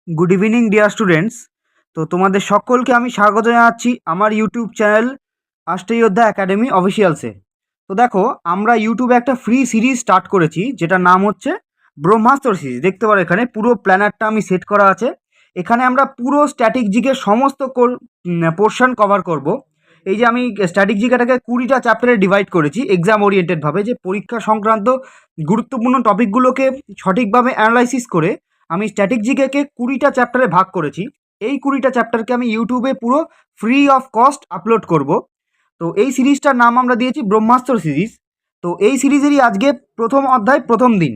Good evening dear students. তো তোমাদের সকলকে আমি স্বাগত জানাচ্ছি আমার ইউটিউব চ্যানেল আষ্টে যোদ্ধা একাডেমি অফিসিয়ালসে। তো দেখো, আমরা ইউটিউবে একটা ফ্রি সিরিজ স্টার্ট করেছি যেটার নাম হচ্ছে ব্রহ্মাস্ত্র সিরিজ। দেখতে পারো এখানে পুরো প্ল্যানারটা আমি সেট করা আছে। এখানে আমরা পুরো স্ট্যাটিক জিকের সমস্ত পোর্শন কভার করব। এই যে আমি স্ট্যাটিক জিকেটাকে 20টা চ্যাপ্টারে ডিভাইড করেছি এক্সাম ওরিয়েন্টেডভাবে, যে পরীক্ষা সংক্রান্ত গুরুত্বপূর্ণ টপিকগুলোকে সঠিকভাবে অ্যানালাইসিস করে আমি স্ট্যাটিক জিকেকে 20টা চ্যাপ্টারে ভাগ করেছি। এই 20টা চ্যাপ্টারকে আমি ইউটিউবে পুরো ফ্রি অফ কস্ট আপলোড করব। তো এই সিরিজটার নাম আমরা দিয়েছি ব্রহ্মাস্ত্র সিরিজ। তো এই সিরিজেরই আজকে প্রথম অধ্যায়, প্রথম দিন।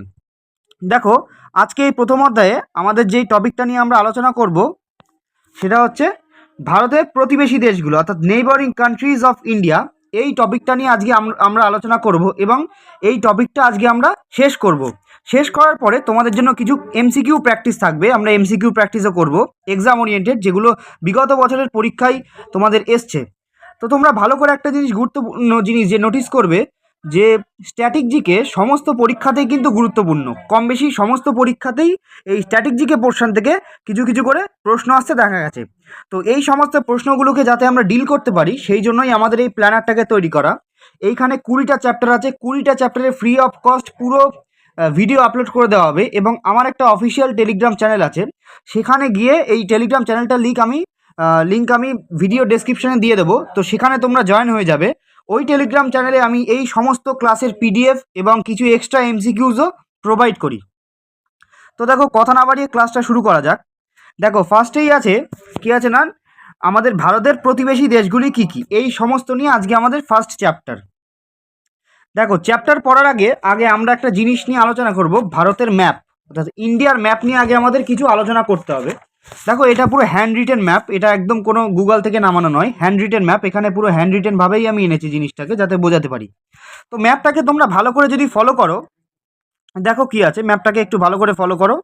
দেখো, আজকে এই প্রথম অধ্যায়ে আমাদের যেই টপিকটা নিয়ে আমরা আলোচনা করব সেটা হচ্ছে ভারতের প্রতিবেশী দেশগুলো, অর্থাৎ নেইবারিং কান্ট্রিজ অফ ইন্ডিয়া। এই টপিকটা নিয়ে আজকে আমরা আলোচনা করব এবং এই টপিকটা আজকে আমরা শেষ করব। শেষ করার পরে তোমাদের জন্য কিছু এমসিকিউ প্র্যাকটিস থাকবে। আমরা এমসিকিউ প্র্যাকটিসও করব এক্সাম ওরিয়েন্টেড, যেগুলো বিগত বছরের পরীক্ষায় তোমাদের এসছে। তো তোমরা ভালো করে একটা জিনিস, গুরুত্বপূর্ণ জিনিস যে নোটিস করবে, যে স্ট্যাটিক জিকে সমস্ত পরীক্ষাতেই কিন্তু গুরুত্বপূর্ণ। কম বেশি সমস্ত পরীক্ষাতেই এই স্ট্যাটিক জিকে পোর্শন থেকে কিছু কিছু করে প্রশ্ন আসতে দেখা গেছে। তো এই সমস্ত প্রশ্নগুলোকে যাতে আমরা ডিল করতে পারি, সেই জন্যই আমাদের এই প্ল্যানারটাকে তৈরি করা। এইখানে 20টা চ্যাপ্টার আছে, 20টা চ্যাপ্টারে ফ্রি অফ কস্ট পুরো ভিডিও আপলোড করে দেওয়া হবে। এবং আমার একটা অফিসিয়াল টেলিগ্রাম চ্যানেল আছে, সেখানে গিয়ে এই টেলিগ্রাম চ্যানেলটার লিঙ্ক আমি ভিডিও ডেসক্রিপশনে দিয়ে দেবো। তো সেখানে তোমরা জয়েন হয়ে যাবে। ওই টেলিগ্রাম চ্যানেলে আমি এই সমস্ত ক্লাসের পিডিএফ এবং কিছু এক্সট্রা এমসিকিউজও প্রোভাইড করি। তো দেখো, কথা না বাড়িয়ে ক্লাসটা শুরু করা যাক। দেখো, ফার্স্টেই আছে, কি আছে না, আমাদের ভারতের প্রতিবেশী দেশগুলি কি কি, এই সমস্ত নিয়ে আজকে আমাদের ফার্স্ট চ্যাপ্টার। দেখো, চ্যাপ্টার পড়ার আগে আগে আমরা একটা জিনিস নিয়ে আলোচনা করব, ভারতের ম্যাপ, অর্থাৎ ইন্ডিয়ার ম্যাপ নিয়ে আগে আমাদের কিছু আলোচনা করতে হবে। দেখো, এটা পুরো হ্যান্ড রিটেন ম্যাপ, এটা একদম কোনো গুগল থেকে নামানো নয়, হ্যান্ড রিটেন ম্যাপ। এখানে পুরো হ্যান্ড রিটেন ভাবেই আমি এনেছি জিনিসটাকে, যাতে বোঝাতে পারি। তো ম্যাপটাকে তোমরা ভালো করে যদি ফলো করো, দেখো কি আছে, ম্যাপটাকে একটু ভালো করে ফলো করো,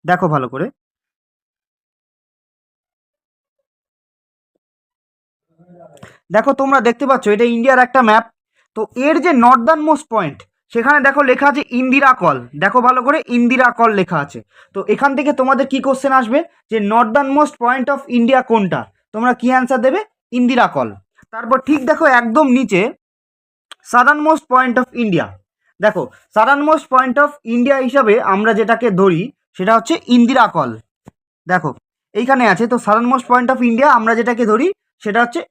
দেখো ভালো করে। দেখো, তোমরা দেখতে পাচ্ছ এটা ইন্ডিয়ার একটা ম্যাপ। তো এর যে নর্দার্ন মোস্ট পয়েন্ট, সেখানে দেখো লেখা আছে ইন্দিরা কল। দেখো ভালো করে, ইন্দিরা কল লেখা আছে। তো এখান থেকে তোমাদের কি কোশ্চেন আসবে, যে Northern most point of India কোনটা, তোমরা কি অ্যান্সার দেবে, ইন্দিরা কল। তারপর ঠিক দেখো একদম নিচে southernmost point of India. দেখো, southernmost point of India হিসাবে আমরা যেটাকে ধরি সেটা হচ্ছে ইন্দিরা কল। দেখো এইখানে আছে। তো southern most point of India আমরা যেটাকে ধরি সেটা হচ্ছে,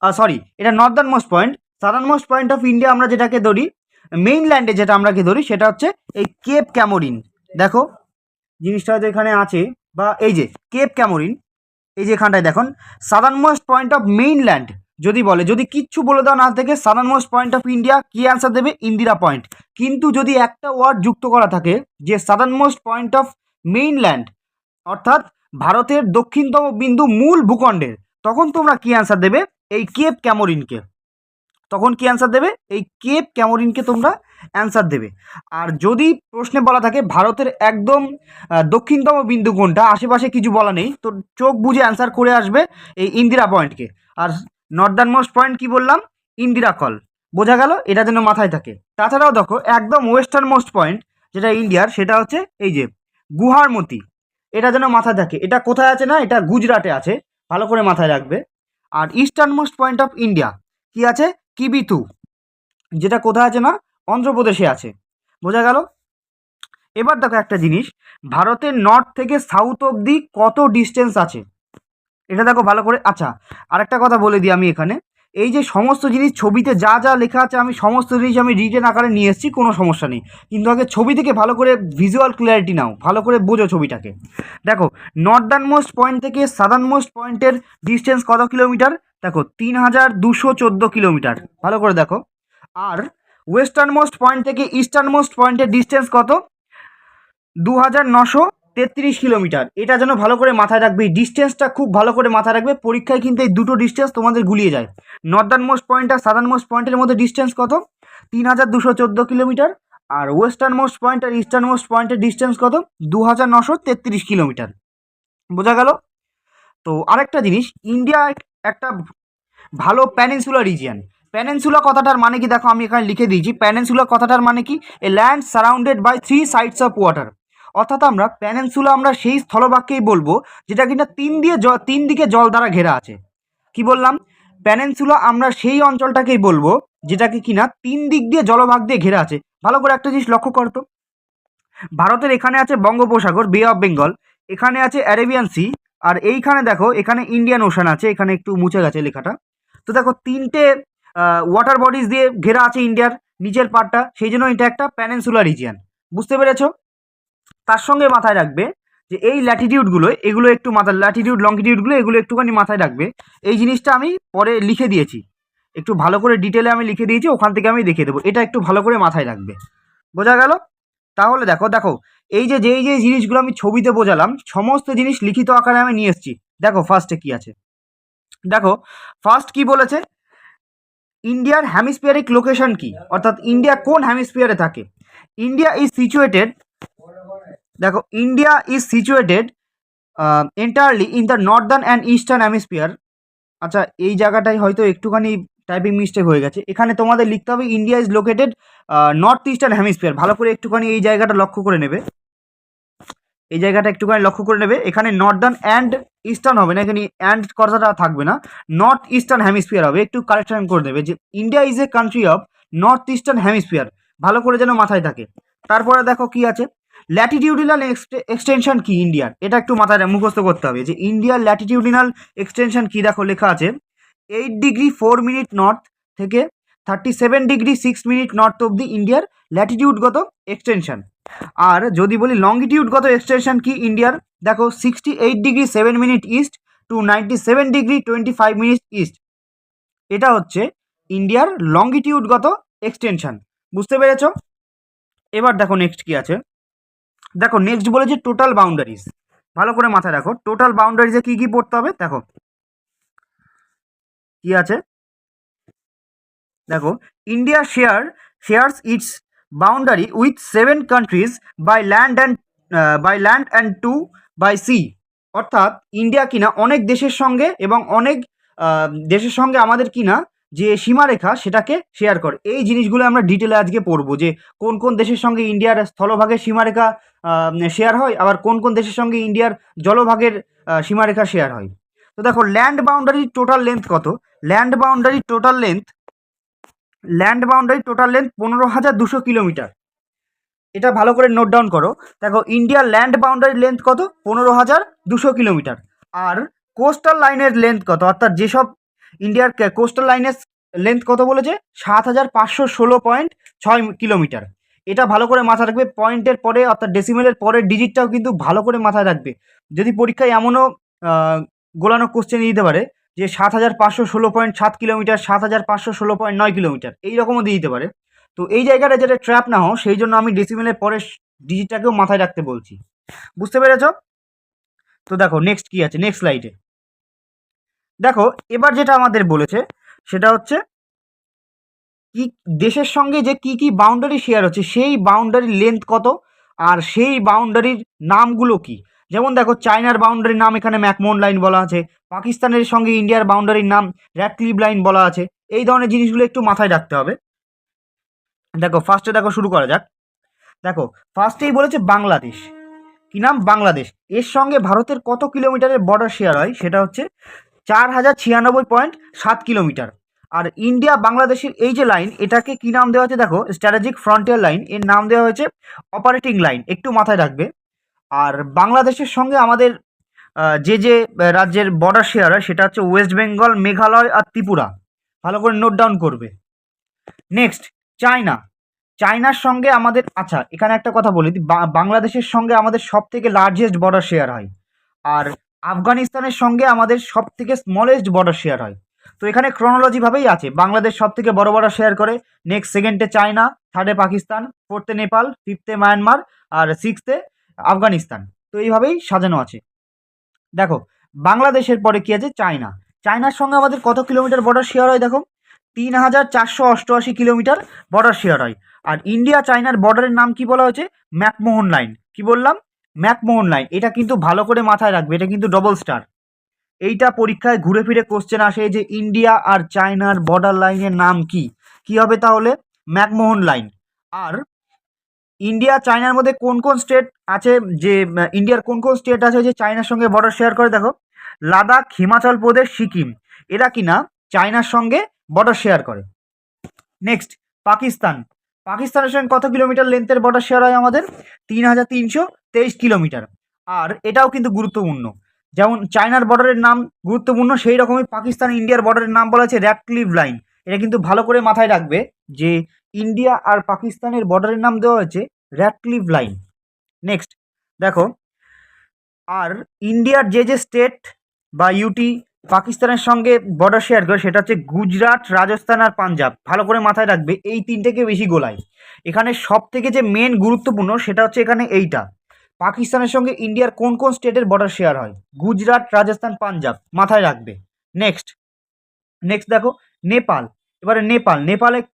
সরি, এটা Northern most point. Southern most point of India আমরা যেটাকে ধরি, মেইনল্যান্ডে যেটা আমরা কি ধরি সেটা হচ্ছে এই কেপ ক্যামোরিন। দেখো জিনিসটা হয়তো এখানে আছে, বা এই যে কেপ ক্যামোরিন, এই যে এখানটায় দেখুন, southern most point of mainland যদি বলে, যদি কিচ্ছু বলে দেওয়া না থাকে, southern most point of India কি অ্যান্সার দেবে, ইন্দিরা পয়েন্ট। কিন্তু যদি একটা ওয়ার্ড যুক্ত করা থাকে, যে southern most point of mainland, অর্থাৎ ভারতের দক্ষিণতম বিন্দু মূল ভূখণ্ডের, তখন তোমরা কি অ্যান্সার দেবে, এই কেপ ক্যামোরিনকে। তখন কি অ্যান্সার দেবে, এই কেপ ক্যামোরিনকে তোমরা অ্যান্সার দেবে। আর যদি প্রশ্নে বলা থাকে ভারতের একদম দক্ষিণতম বিন্দু কোনটা, আশেপাশে কিছু বলা নেই, তো চোখ বুঝে অ্যান্সার করে আসবে এই ইন্দিরা পয়েন্টকে। আর নর্দার্ন মোস্ট পয়েন্ট কি বললাম, ইন্দিরা কল। বোঝা গেল, এটা যেন মাথায় থাকে। তাছাড়াও দেখো, একদম ওয়েস্টার্ন মোস্ট পয়েন্ট যেটা ইন্ডিয়ার, সেটা হচ্ছে এই যে গুহারমতি। এটা যেন মাথায় থাকে। এটা কোথায় আছে না, এটা গুজরাটে আছে, ভালো করে মাথায় রাখবে। আর easternmost point of India কি আছে, কিবিথু, যেটা কোথায় আছে না, অন্ধ্রপ্রদেশে আছে। বোঝা গেল। এবার দেখো একটা জিনিস, ভারতের নর্থ থেকে সাউথ অবধি কত ডিস্টেন্স আছে, এটা দেখো ভালো করে। আচ্ছা, আরেকটা কথা বলে দিই আমি এখানে, এই যে সমস্ত জিনিস ছবিতে যা যা লেখা আছে, আমি সমস্ত জিনিস আমি রিটেন আকারে নিয়ে এসেছি, কোনো সমস্যা নেই। কিন্তু আগে ছবি থেকে ভালো করে ভিজুয়াল ক্লিয়ারিটি নাও, ভালো করে বোঝো ছবিটাকে। দেখো, নর্দার্ন মোস্ট পয়েন্ট থেকে সাদার্ন মোস্ট পয়েন্টের ডিস্টেন্স কত কিলোমিটার, দেখো 3214 কিলোমিটার, ভালো করে দেখো। আর ওয়েস্টার্ন মোস্ট পয়েন্ট থেকে ইস্টার্ন মোস্ট পয়েন্টের ডিস্টেন্স কত, 2933 কিলোমিটার। এটা যেন ভালো করে মাথায় রাখবে, এই ডিস্টেন্সটা খুব ভালো করে মাথায় রাখবে। পরীক্ষায় কিন্তু এই দুটো ডিস্টেন্স তোমাদের গুলিয়ে যায়। নর্দার্ন মোস্ট পয়েন্ট আর সাদার্ন মোস্ট পয়েন্টের মধ্যে ডিস্টেন্স কত, 3214 কিলোমিটার। আর ওয়েস্টার্ন মোস্ট পয়েন্ট আর ইস্টার্ন মোস্ট পয়েন্টের ডিস্টেন্স কত, 2933 কিলোমিটার। বোঝা গেল। তো আরেকটা জিনিস, ইন্ডিয়া একটা ভালো প্যানিনসুলা রিজিয়ন। প্যানিনসুলা কথাটার মানে কি, দেখো আমি এখানে লিখে দিয়েছি, প্যানিনসুলা কথাটার মানে কি, a land surrounded by 3 sides of water. অর্থাৎ আমরা প্যানেনসুলা আমরা সেই স্থলভাগকেই বলবো যেটা কিনা তিন দিকে জল দ্বারা ঘেরা আছে। কি বললাম? প্যানেনসুলা আমরা সেই অঞ্চলটাকেই বলবো যেটাকে কিনা তিন দিক দিয়ে জলভাগ দিয়ে ঘেরা আছে। ভালো করে একটা জিনিস লক্ষ্য করতো, ভারতের এখানে আছে বঙ্গোপসাগর, বে অফ বেঙ্গল, এখানে আছে অ্যারেবিয়ান সি, আর এইখানে দেখো এখানে ইন্ডিয়ান ওশান আছে, এখানে একটু মুছে গেছে লেখাটা। তো দেখো তিনটে ওয়াটার বডিজ দিয়ে ঘেরা আছে ইন্ডিয়ার নিচের পার্টটা, সেই জন্য এটা একটা প্যানেনসুলা রিজিয়ান। বুঝতে পেরেছো? তার সঙ্গে মাথায় রাখবে যে এই ল্যাটিটিউডগুলো, এগুলো একটু মাথায়, ল্যাটিটিউড লংটিটিউডগুলো এগুলো একটুখানি মাথায় রাখবে। এই জিনিসটা আমি পরে লিখে দিয়েছি, একটু ভালো করে ডিটেলে আমি লিখে দিয়েছি, ওখান থেকে আমি দেখিয়ে দেবো, এটা একটু ভালো করে মাথায় রাখবে। বোঝা গেল? তাহলে দেখো দেখো এই যে যেই যে জিনিসগুলো আমি ছবিতে বোঝালাম সমস্ত জিনিস লিখিত আকারে আমি নিয়ে এসেছি। দেখো ফার্স্টে কি আছে, দেখো ফার্স্ট কি বলেছে, ইন্ডিয়ার হ্যামিস্ফিয়ারিক লোকেশন কি, অর্থাৎ ইন্ডিয়া কোন হ্যামিস্ফিয়ারে থাকে। ইন্ডিয়া ইজ সিচুয়েটেড, দেখো India is situated entirely in the northern and eastern hemisphere. আচ্ছা এই জায়গাটায় হয়তো একটুখানি টাইপিং মিস্টেক হয়ে গেছে, এখানে তোমাদের লিখতে হবে India is located north eastern hemisphere. ভালো করে একটুখানি এই জায়গাটা লক্ষ্য করে নেবে, এই জায়গাটা একটুখানি লক্ষ্য করে নেবে, এখানে নর্দার্ন অ্যান্ড ইস্টার্ন হবে না, এখানে অ্যান্ড কথাটা থাকবে না, নর্থ ইস্টার্ন হ্যামিস্ফিয়ার হবে। একটু কারেকশন করে দেবে যে India is a country of north eastern hemisphere, ভালো করে যেন মাথায় থাকে। তারপরে দেখো কি আছে, ল্যাটিটিউডিনাল এক্সটেনশন কি ইন্ডিয়ার, এটা একটু মাথায় মুখস্থ করতে হবে যে ইন্ডিয়ার ল্যাটিটিউডিনাল এক্সটেনশন কি। দেখো লেখা আছে 8°4' নর্থ থেকে 37°6' নর্থ অব্দি ইন্ডিয়ার ল্যাটিটিউডগত এক্সটেনশন। আর যদি বলি লংগিটিউডগত এক্সটেনশন কি ইন্ডিয়ার, দেখো 68°7' ইস্ট টু 97°25' ইস্ট, এটা হচ্ছে ইন্ডিয়ার লংগিটিউডগত এক্সটেনশন। বুঝতে পেরেছ? এবার দেখো নেক্সট কি আছে, দেখো নেক্সট বলেছে টোটাল বাউন্ডারিজ। ভালো করে মাথায় রাখো টোটাল বাউন্ডারিজে কি কি পড়তে হবে। দেখো কি আছে, দেখো India shares its boundary with 7 countries by land and 2 by sea. অর্থাৎ ইন্ডিয়া কিনা অনেক দেশের সঙ্গে এবং অনেক দেশের সঙ্গে আমাদের কিনা যে সীমারেখা সেটাকে শেয়ার করে। এই জিনিসগুলো আমরা ডিটেলে আজকে পড়বো যে কোন কোন দেশের সঙ্গে ইন্ডিয়ার স্থলভাগের সীমারেখা শেয়ার হয়, আবার কোন কোন দেশের সঙ্গে ইন্ডিয়ার জলভাগের সীমারেখা শেয়ার হয়। তো দেখো ল্যান্ড বাউন্ডারির টোটাল লেন্থ কত, ল্যান্ড বাউন্ডারির টোটাল লেন্থ 15,200 কিলোমিটার। এটা ভালো করে নোট ডাউন করো। দেখো ইন্ডিয়ার ল্যান্ড বাউন্ডারির লেন্থ কত, 15,200 কিলোমিটার। আর কোস্টাল লাইনের লেন্থ কত, অর্থাৎ যেসব ইন্ডিয়ার কোস্টাল লাইনের লেন্থ কত বলেছে, 7,516.6 কিলোমিটার। এটা ভালো করে মাথায় রাখবে, পয়েন্টের পরে অর্থাৎ ডেসিমেলের পরের ডিজিটটাও কিন্তু ভালো করে মাথায় রাখবে। যদি পরীক্ষায় এমনও গোলানো কোশ্চেন দিতে পারে যে 7,516.7 কিলোমিটার, 7,516.9 কিলোমিটার, এইরকমও দিয়ে দিতে পারে। তো এই জায়গাটা যেটা ট্র্যাপ না হও সেই জন্য আমি ডেসিমেলের পরের ডিজিটটাকেও মাথায় রাখতে বলছি। বুঝতে পেরেছ? তো দেখো নেক্সট কি আছে, নেক্সট স্লাইডে দেখো এবার যেটা আমাদের বলেছে সেটা হচ্ছে কি দেশের সঙ্গে যে কি কি বাউন্ডারি শেয়ার হচ্ছে সেই বাউন্ডারির লেন্থ কত আর সেই বাউন্ডারির নামগুলো কি। যেমন দেখো চায়নার বাউন্ডারির নাম এখানে ম্যাকমোহন লাইন বলা আছে, পাকিস্তানের সঙ্গে ইন্ডিয়ার বাউন্ডারির নাম র্যাডক্লিফ লাইন বলা আছে। এই ধরনের জিনিসগুলো একটু মাথায় রাখতে হবে। দেখো ফার্স্টে দেখো শুরু করা যাক। দেখো ফার্স্টেই বলেছে বাংলাদেশ, কি নাম, বাংলাদেশ। এর সঙ্গে ভারতের কত কিলোমিটারের বর্ডার শেয়ার হয়, সেটা হচ্ছে 4,096.7 কিলোমিটার। আর ইন্ডিয়া বাংলাদেশের এই যে লাইন এটাকে কি নাম দেওয়া হয়েছে, দেখো স্ট্র্যাটেজিক ফ্রন্টিয়ার লাইন, এর নাম দেওয়া হয়েছে অপারেটিং লাইন, একটু মাথায় রাখবে। আর বাংলাদেশের সঙ্গে আমাদের যে রাজ্যের বর্ডার শেয়ার হয় সেটা হচ্ছে ওয়েস্ট বেঙ্গল, মেঘালয় আর ত্রিপুরা। ভালো করে নোট ডাউন করবে। নেক্সট চায়না, চায়নার সঙ্গে আমাদের, আচ্ছা এখানে একটা কথা বলি, বাংলাদেশের সঙ্গে আমাদের সব থেকে লার্জেস্ট বর্ডার শেয়ার হয়, আর আফগানিস্তানের সঙ্গে আমাদের সব থেকে স্মলেস্ট বর্ডার শেয়ার হয়। তো এখানে ক্রনোলজিভাবেই আছে, বাংলাদেশ সব থেকে বড় বর্ডার শেয়ার করে, নেক্সট সেকেন্ডে চায়না, থার্ডে পাকিস্তান, ফোর্থে নেপাল, ফিফথে মায়ানমার আর সিক্সথে আফগানিস্তান। তো এইভাবেই সাজানো আছে। দেখো বাংলাদেশের পরে কি আছে, চায়না। চায়নার সঙ্গে আমাদের কত কিলোমিটার বর্ডার শেয়ার হয়, দেখো 3,488 কিলোমিটার বর্ডার শেয়ার হয়। আর ইন্ডিয়া চায়নার বর্ডারের নাম কি বলা হয়েছে, ম্যাকমোহন লাইন। কি বললাম, ম্যাকমোহন লাইন। এটা কিন্তু ভালো করে মাথায় রাখবে, এটা কিন্তু ডবল স্টার। এইটা পরীক্ষায় ঘুরে ফিরে কোশ্চেন আসে যে ইন্ডিয়া আর চায়নার বর্ডার লাইনের নাম কি, কি হবে তাহলে, ম্যাকমোহন লাইন। আর ইন্ডিয়া চায়নার মধ্যে কোন কোন স্টেট আছে, যে ইন্ডিয়ার কোন কোন স্টেট আছে যে চায়নার সঙ্গে বর্ডার শেয়ার করে? দেখো, লাদাখ, হিমাচল প্রদেশ, সিকিম, এরা কিনা চায়নার সঙ্গে বর্ডার শেয়ার করে। নেক্সট, পাকিস্তান। পাকিস্তানের সঙ্গে কত কিলোমিটার লেন্থের বর্ডার শেয়ার হয় আমাদের? 3,323 কিলোমিটার। আর এটাও কিন্তু গুরুত্বপূর্ণ, যেমন চায়নার বর্ডারের নাম গুরুত্বপূর্ণ, সেই রকমই পাকিস্তান ইন্ডিয়ার বর্ডারের নাম বলা হয়েছে র্যাডক্লিফ লাইন। এটা কিন্তু ভালো করে মাথায় রাখবে যে ইন্ডিয়া আর পাকিস্তানের বর্ডারের নাম দেওয়া হয়েছে র্যাডক্লিফ লাইন। নেক্সট দেখো, আর ইন্ডিয়ার যে যে স্টেট বা ইউটি পাকিস্তানের সঙ্গে বর্ডার শেয়ার করে সেটা হচ্ছে গুজরাট, রাজস্থান আর পাঞ্জাব। ভালো করে মাথায় রাখবে, এই তিনটেকে বেশি গোলায়। এখানে সব থেকে যে মেন গুরুত্বপূর্ণ সেটা হচ্ছে এখানে এইটা, পাকিস্তানের সঙ্গে ইন্ডিয়ার কোন কোন স্টেটের বর্ডার শেয়ার হয়? গুজরাট, রাজস্থান, পাঞ্জাব, মাথায় রাখবে। নেক্সট, নেক্সট দেখো, নেপাল। এবারে নেপালের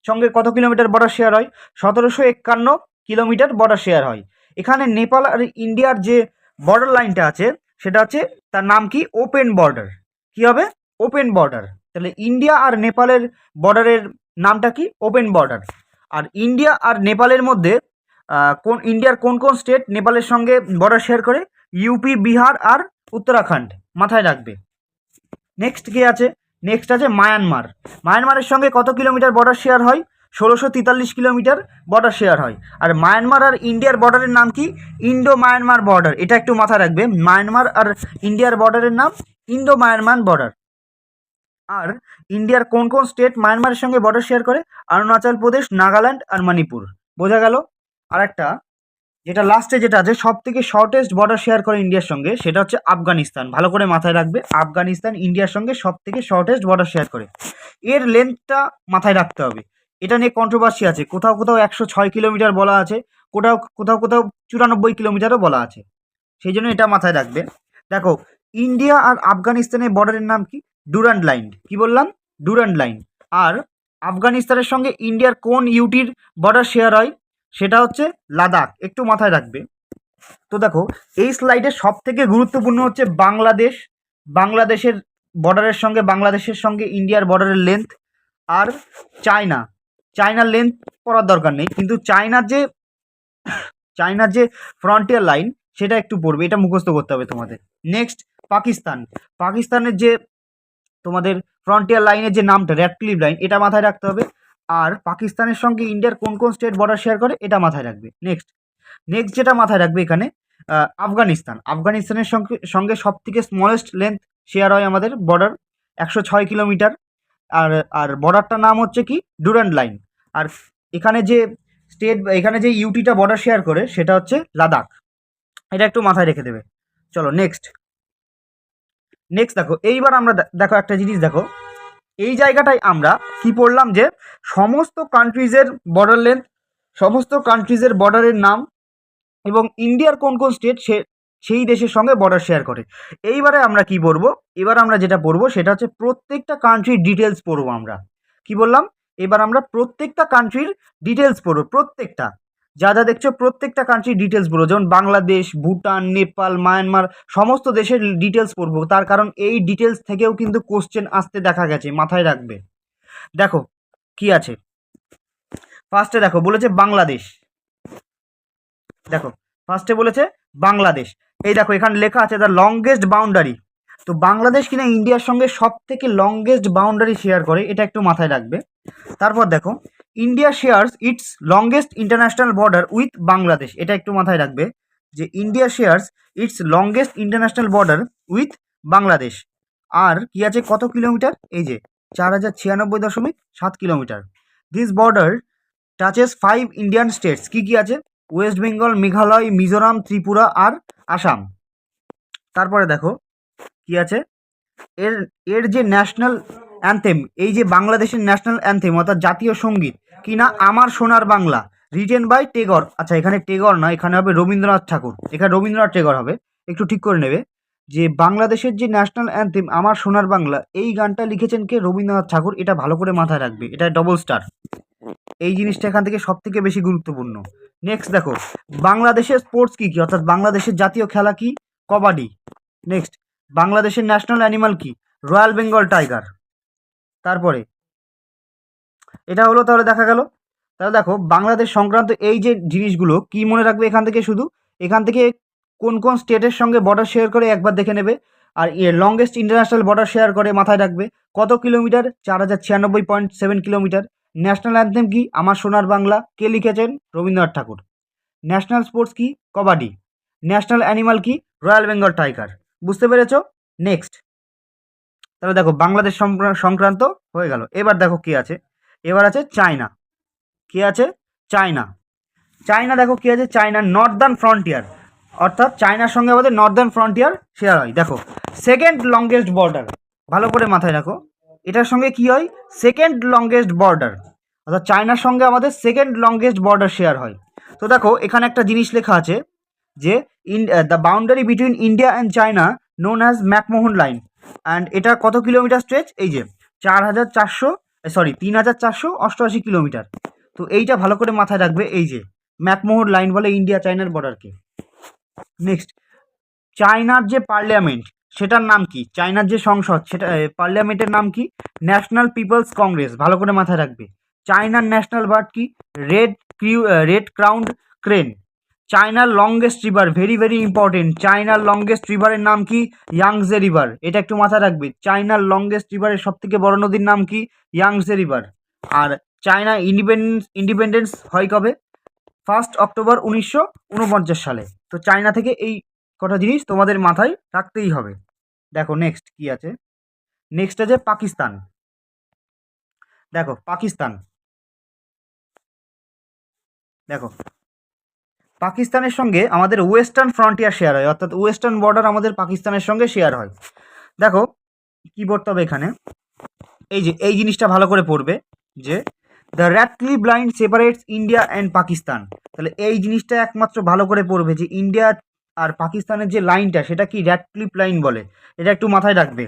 সঙ্গে কত কিলোমিটার বর্ডার শেয়ার হয়? 1751 কিলোমিটার বর্ডার শেয়ার হয়। এখানে নেপাল আর ইন্ডিয়ার যে বর্ডার লাইনটা আছে সেটা হচ্ছে, তার নাম কি? Open border. কি হবে? Open border. তাহলে ইন্ডিয়া আর নেপালের বর্ডারের নামটা কি? Open border. আর ইন্ডিয়া আর নেপালের মধ্যে কোন ইন্ডিয়ার কোন কোন স্টেট নেপালের সঙ্গে বর্ডার শেয়ার করে? ইউপি, বিহার আর উত্তরাখণ্ড, মাথায় রাখবে। নেক্সট কি আছে? নেক্সট আছে মায়ানমার। মায়ানমারের সঙ্গে কত কিলোমিটার বর্ডার শেয়ার হয়? 1643 কিলোমিটার বর্ডার শেয়ার হয়। আর মায়ানমার আর ইন্ডিয়ার বর্ডারের নাম কি? Indo Myanmar border. এটা একটু মাথায় রাখবে, মায়ানমার আর ইন্ডিয়ার বর্ডারের নাম ইন্ডো মায়ানমার বর্ডার। আর ইন্ডিয়ার কোন কোন স্টেট মায়ানমারের সঙ্গে বর্ডার শেয়ার করে? অরুণাচল প্রদেশ, নাগাল্যান্ড আর মণিপুর। বোঝা গেল? আর একটা, যেটা লাস্টে যেটা আছে সব থেকে শর্টেস্ট বর্ডার শেয়ার করে ইন্ডিয়ার সঙ্গে, সেটা হচ্ছে আফগানিস্তান। ভালো করে মাথায় রাখবে, আফগানিস্তান ইন্ডিয়ার সঙ্গে সব থেকে শর্টেস্ট বর্ডার শেয়ার করে। এর লেন্থটা মাথায় রাখতে হবে, এটা নিয়ে কন্ট্রোভার্সি আছে। কোথাও কোথাও 106 কিলোমিটার বলা আছে, কোথাও কোথাও কোথাও 94 কিলোমিটারও বলা আছে, সেই জন্য এটা মাথায় রাখবে। দেখো, ইন্ডিয়া আর আফগানিস্তানের বর্ডারের নাম কি? Durand line. কি বললাম? Durand line. আর আফগানিস্তানের সঙ্গে ইন্ডিয়ার কোন ইউটির বর্ডার শেয়ার হয়? সেটা হচ্ছে লাদাখ। একটু মাথায় রাখবে। তো দেখো, এই স্লাইডের সব থেকে গুরুত্বপূর্ণ হচ্ছে বাংলাদেশ। বাংলাদেশের বর্ডারের সঙ্গে, বাংলাদেশের সঙ্গে ইন্ডিয়ার বর্ডারের লেন্থ। আর চায়না, চায়নার লেন্থ পড়ার দরকার নেই, কিন্তু চায়নার যে ফ্রন্টিয়ার লাইন সেটা একটু পড়বে, এটা মুখস্থ করতে হবে তোমাদের। নেক্সট, পাকিস্তান। পাকিস্তানের যে তোমাদের ফ্রন্টিয়ার লাইনের যে নামটা র্যাডক্লিফ লাইন, এটা মাথায় রাখতে হবে। আর পাকিস্তানের সঙ্গে ইন্ডিয়ার কোন কোন স্টেট বর্ডার শেয়ার করে, এটা মাথায় রাখবে। নেক্সট, নেক্সট যেটা মাথায় রাখবে এখানে, আফগানিস্তান। আফগানিস্তানের সঙ্গে সঙ্গে সব থেকে স্মলেস্ট লেন্থ শেয়ার হয় আমাদের বর্ডার, 106 কিলোমিটার। আর আর বর্ডারটার নাম হচ্ছে কি? Durand line. আর এখানে যে এখানে যে ইউটিটা বর্ডার শেয়ার করে সেটা হচ্ছে লাদাখ। এটা একটু মাথায় রেখে দেবে। চলো নেক্সট, নেক্সট দেখো, এইবার আমরা দেখো একটা জিনিস দেখো, এই জায়গাটায় আমরা কি পড়লাম যে সমস্ত কান্ট্রিজের বর্ডার লেন্থ, সমস্ত কান্ট্রিজের বর্ডারের নাম, এবং ইন্ডিয়ার কোন কোন স্টেট সেই দেশের সঙ্গে বর্ডার শেয়ার করে। এইবারে আমরা কি পড়বো? এবার আমরা যেটা পড়বো সেটা হচ্ছে প্রত্যেকটা কান্ট্রির ডিটেলস পড়বো আমরা। কি বললাম? এবার আমরা প্রত্যেকটা কান্ট্রির ডিটেলস পড়বো, প্রত্যেকটা যা যা দেখছো প্রত্যেকটা কান্ট্রির ডিটেলস পড়বো, যেমন বাংলাদেশ, ভুটান, নেপাল, মায়ানমার, সমস্ত দেশের ডিটেলস পড়বো। তার কারণ এই ডিটেলস থেকেও কিন্তু কোশ্চেন আসতে দেখা গেছে, মাথায় রাখবে। দেখো কি আছে, ফার্স্টে দেখো বলেছে বাংলাদেশ। দেখো, ফার্স্টে বলেছে বাংলাদেশ। এই দেখো এখানে লেখা আছে দ্য লংগেস্ট বাউন্ডারি। তো বাংলাদেশ কিনা ইন্ডিয়ার সঙ্গে সব থেকে লংগেস্ট বাউন্ডারি শেয়ার করে, এটা একটু মাথায় রাখবে। তারপর দেখো, India shares its longest international border with Bangladesh. এটা একটু মাথায় রাখবে যে India shares its longest international border with Bangladesh. আর কি আছে, কত কিলোমিটার? এই যে 4096.7 kilometre. This border touches 5 Indian states. কি কি আছে? ওয়েস্ট বেঙ্গল, মেঘালয়, মিজোরাম, ত্রিপুরা আর আসাম। তারপরে দেখো কি আছে, এর এর যে ন্যাশনাল অ্যান্থেম, এই যে বাংলাদেশের ন্যাশনাল অ্যান্থেম অর্থাৎ জাতীয় সঙ্গীত কিনা আমার সোনার বাংলা, রিটেন বাই টেগর। আচ্ছা, এখানে টেগর না, এখানে হবে রবীন্দ্রনাথ ঠাকুর। এখানে রবীন্দ্রনাথ টেগর হবে, একটু ঠিক করে নেবে। যে বাংলাদেশের যে ন্যাশনাল অ্যান্থেম আমার সোনার বাংলা, এই গানটা লিখেছেন কে? রবীন্দ্রনাথ ঠাকুর। এটা ভালো করে মাথায় রাখবে, এটা ডবল স্টার। এই জিনিসটা এখান থেকে সব থেকে বেশি গুরুত্বপূর্ণ। নেক্সট দেখো, বাংলাদেশের স্পোর্টস কী কী, অর্থাৎ বাংলাদেশের জাতীয় খেলা কি? কবাডি। নেক্সট, বাংলাদেশের ন্যাশনাল অ্যানিমাল কি? Royal Bengal tiger. তারপরে এটা হলো, তাহলে দেখা গেল তাহলে দেখো বাংলাদেশ সংক্রান্ত এই যে জিনিসগুলো কি মনে রাখবে এখান থেকে, শুধু এখান থেকে কোন কোন স্টেটের সঙ্গে বর্ডার শেয়ার করে একবার দেখে নেবে। আর লংগেস্ট ইন্টারন্যাশনাল বর্ডার শেয়ার করে মাথায় রাখবে। কত কিলোমিটার? 4096.7 কিলোমিটার। ন্যাশনাল অ্যান্থেম কি? আমার সোনার বাংলা। কে লিখেছেন? রবীন্দ্রনাথ ঠাকুর। ন্যাশনাল স্পোর্টস কি? কবাডি। ন্যাশনাল অ্যানিমাল কি? Royal Bengal tiger. বুঝতে পেরেছো? নেক্সট। তাহলে দেখো বাংলাদেশ সংক্রান্ত হয়ে গেল। এবার দেখো কি আছে, এবার আছে চায়না। কি আছে? চায়না। চায়না দেখো কি আছে, চায়না নর্দার্ন ফ্রন্টিয়ার, অর্থাৎ চায়নার সঙ্গে আমাদের নর্দার্ন ফ্রন্টিয়ার শেয়ার হয়। দেখো সেকেন্ড লংগেস্ট বর্ডার, ভালো করে মাথায় রাখো, এটার সঙ্গে কি হয়? সেকেন্ড লংগেস্ট বর্ডার, অর্থাৎ চায়নার সঙ্গে আমাদের সেকেন্ড লংগেস্ট বর্ডার শেয়ার হয়। তো দেখো এখানে একটা জিনিস লেখা আছে যে the boundary between India and China known as McMahon line. And এটা কত কিলোমিটার স্ট্রেচ? এই যে 3488 কিলোমিটার। তো এইটা ভালো করে মাথায় রাখবে, এই যে ম্যাকমোহন লাইন বলে ইন্ডিয়া চায়নার বর্ডারকে। নেক্সট, চায়নার যে পার্লামেন্ট সেটার নাম কি? চায়নার যে সংসদ সেটা পার্লামেন্টের নাম কি? National People's Congress. ভালো করে মাথায় রাখবে। চায়নার ন্যাশনাল বার্ড কি? Red crowned crane. চায়নার longest river, very very important, চায়নার লংগেস্ট রিভারের নাম কি? Yangtze river. এটা একটু মাথায় রাখবে। চায়নার লংগেস্ট রিভারের সব থেকে বড় নদীর নাম কি? Yangtze river. আর চায়না ইন্ডিপেন্ডেন্স হয় কবে? 1 অক্টোবর 1949 সালে। তো চায়না থেকে এই কটা জিনিস তোমাদের মাথায় রাখতেই হবে। দেখো নেক্সট কি আছে, নেক্সট আছে পাকিস্তান। দেখো পাকিস্তান, দেখো পাকিস্তানের সঙ্গে আমাদের ওয়েস্টার্ন ফ্রন্টিয়ার শেয়ার হয়, অর্থাৎ ওয়েস্টার্ন বর্ডার আমাদের পাকিস্তানের সঙ্গে শেয়ার হয়। দেখো কি পড়তে হবে এখানে, এই যে এই জিনিসটা ভালো করে পড়বে যে the Radcliffe line separates India and Pakistan. তাহলে এই জিনিসটা একমাত্র ভালো করে পড়বে যে ইন্ডিয়া আর পাকিস্তানের যে লাইনটা সেটা কি? র্যাটক্লিফ লাইন বলে। এটা একটু মাথায় রাখবে।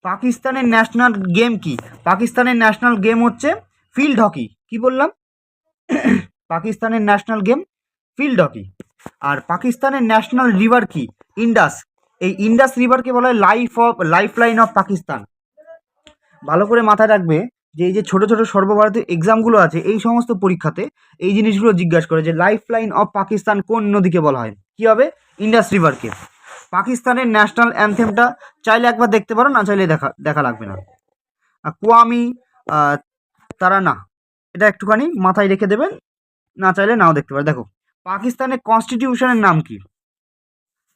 পাকিস্তানের ন্যাশনাল গেম কি? পাকিস্তানের ন্যাশনাল গেম হচ্ছে ফিল্ড হকি। কি বললাম? পাকিস্তানের ন্যাশনাল গেম ফিল্ড হকি। আর পাকিস্তানের ন্যাশনাল রিভার কি? ইন্ডাস। এই ইন্ডাস রিভারকে বলা হয় লাইফ লাইন অফ পাকিস্তান। ভালো করে মাথায় রাখবে যে এই যে ছোট ছোট সর্বভারতীয় এক্সামগুলো আছে এই সমস্ত পরীক্ষাতে এই জিনিসগুলো জিজ্ঞাসা করে যে লাইফ লাইন অফ পাকিস্তান কোন নদীকে বলা হয়? কি হবে? ইন্ডাস রিভারকে। পাকিস্তানের ন্যাশনাল অ্যানথেমটা চাইলে একবার দেখতে পারো, না চাইলে দেখা দেখা লাগবে না। কোয়ামি তারা না, এটা একটুখানি মাথায় রেখে দেবেন, না চাইলে নাও দেখতে পারো। দেখো পাকিস্তানের কনস্টিটিউশনের নাম কি?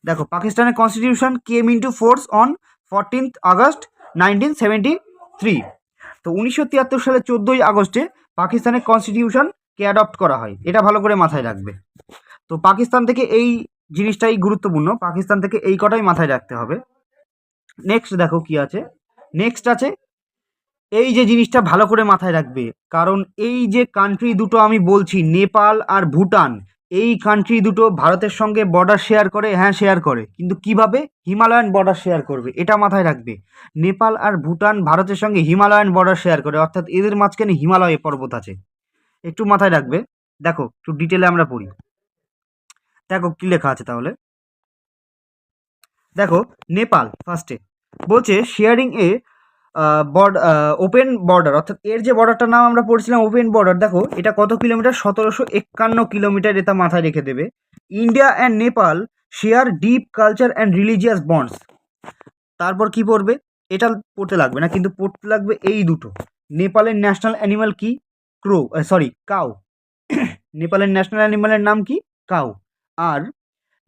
দেখো পাকিস্তানের constitution came into force on 14 August 1973। তো 1973 সালে 14 আগস্টে পাকিস্তানের কনস্টিটিউশনকে অ্যাডপ্ট করা হয়। এটা ভালো করে মাথায় রাখবে। তো পাকিস্তান থেকে এই জিনিসটাই গুরুত্বপূর্ণ, পাকিস্তান থেকে এই কটাই মাথায় রাখতে হবে। নেক্সট দেখো কি আছে, নেক্সট আছে এই যে জিনিসটা ভালো করে মাথায় রাখবে, কারণ এই যে কান্ট্রি দুটো আমি বলছি নেপাল আর ভুটান, এই কান্ট্রি দুটো ভারতের সঙ্গে বর্ডার শেয়ার করে। হ্যাঁ শেয়ার করে, কিন্তু কিভাবে? হিমালয়ান বর্ডার শেয়ার করবে, এটা মাথায় রাখবে। নেপাল আর ভুটান ভারতের সঙ্গে হিমালয়ান বর্ডার শেয়ার করে, অর্থাৎ এদের মাঝখানে হিমালয় পর্বত আছে। একটু মাথায় রাখবে। দেখো একটু ডিটেলে আমরা পড়ি। দেখো কি লেখা আছে তাহলে। দেখো নেপাল ফার্স্টে বলছে শেয়ারিং এ ওপেন বর্ডার, অর্থাৎ এর যে বর্ডারটার নাম আমরা পড়ছিলাম ওপেন বর্ডার। দেখো এটা কত কিলোমিটার? 1751 কিলোমিটার। এটা মাথায় রেখে দেবে। India and Nepal share deep culture and religious bonds. তারপর কি পড়বে? এটা পড়তে লাগবে না, কিন্তু পড়তে লাগবে এই দুটো। নেপালের ন্যাশনাল অ্যানিমাল কি? কাউ। নেপালের ন্যাশনাল অ্যানিমালের নাম কি? কাউ। আর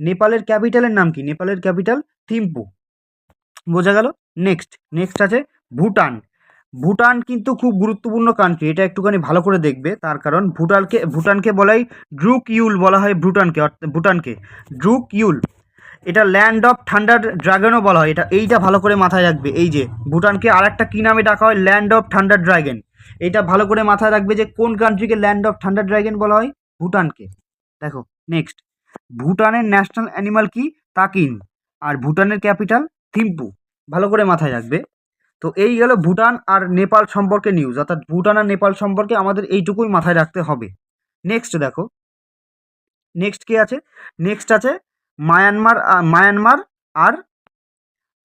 নেপালের ক্যাপিটালের নাম কি? নেপালের ক্যাপিটাল থিম্পু। বোঝা গেল? নেক্সট, নেক্সট আছে ভুটান। ভুটান কিন্তু খুব গুরুত্বপূর্ণ কান্ট্রি, এটা একটুখানি ভালো করে দেখবে। তার কারণ ভুটানকে বলাই ড্রুক ইউল বলা হয়। ভুটানকে ড্রুক ইউল। এটা ল্যান্ড অফ থান্ডার ড্রাগনও বলা হয়। এইটা ভালো করে মাথায় রাখবে। এই যে ভুটানকে আর একটা কী নামে ডাকা হয়? Land of thunder dragon. এইটা ভালো করে মাথায় রাখবে যে কোন কান্ট্রিকে ল্যান্ড অফ থান্ডার ড্রাগন বলা হয়? ভুটানকে। দেখো নেক্সট, ভুটানের ন্যাশনাল অ্যানিমাল কি? তাকিন। আর ভুটানের ক্যাপিটাল থিম্পু। ভালো করে মাথায় রাখবে। তো এই গেল ভুটান আর নেপাল সম্পর্কে নিউজ, অর্থাৎ ভুটান আর নেপাল সম্পর্কে আমাদের এইটুকুই মাথায় রাখতে হবে। নেক্সট দেখো, নেক্সট কি আছে? নেক্সট আছে মায়ানমার আর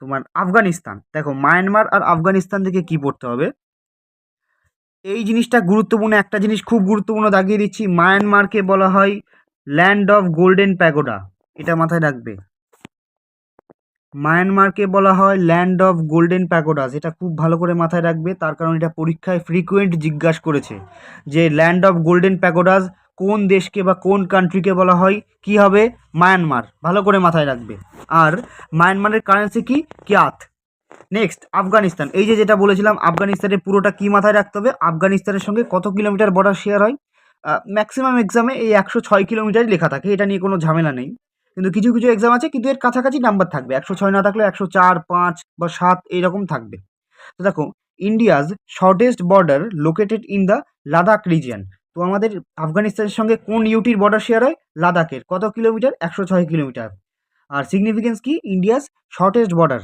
তোমার আফগানিস্তান। দেখো মায়ানমার আর আফগানিস্তান থেকে কি পড়তে হবে? এই জিনিসটা গুরুত্বপূর্ণ, একটা জিনিস খুব গুরুত্বপূর্ণ দাগিয়ে দিচ্ছি, মায়ানমারকে বলা হয় ল্যান্ড অফ গোল্ডেন প্যাগোডা, এটা মাথায় রাখবে। মায়ানমারকে বলা হয় ল্যান্ড অফ গোল্ডেন প্যাগোডাস, এটা খুব ভালো করে মাথায় রাখবে, তার কারণ এটা পরীক্ষায় ফ্রিকুয়েন্ট জিজ্ঞাসা করেছে যে ল্যান্ড অফ গোল্ডেন প্যাগোডাস কোন দেশকে বা কোন কান্ট্রিকে বলা হয়, কি হবে, মায়ানমার, ভালো করে মাথায় রাখবে। আর মায়ানমারের কারেন্সি কি, কিয়াত। নেক্সট আফগানিস্তান, এই যে যেটা বলেছিলাম আফগানিস্তানের পুরোটা কি মাথায় রাখতে হবে, আফগানিস্তানের সঙ্গে কত কিলোমিটার বর্ডার শেয়ার হয়, ম্যাক্সিমাম এক্সামে এই 106 কিলোমিটারই লেখা থাকে, এটা নিয়ে কোনো ঝামেলা নেই, কিন্তু কিছু কিছু এক্সাম আছে কিন্তু এর কাছাকাছি নাম্বার থাকবে, 106 না থাকলে 104, 5 বা 7 এইরকম থাকবে। তো দেখো, India's shortest border located in the Ladakh region, তো আমাদের আফগানিস্তানের সঙ্গে কোন ইউটির বর্ডার শেয়ার হয়, লাদাখের, কত কিলোমিটার, 106 কিলোমিটার। আর সিগনিফিকেন্স কি, ইন্ডিয়াস শর্টেস্ট বর্ডার।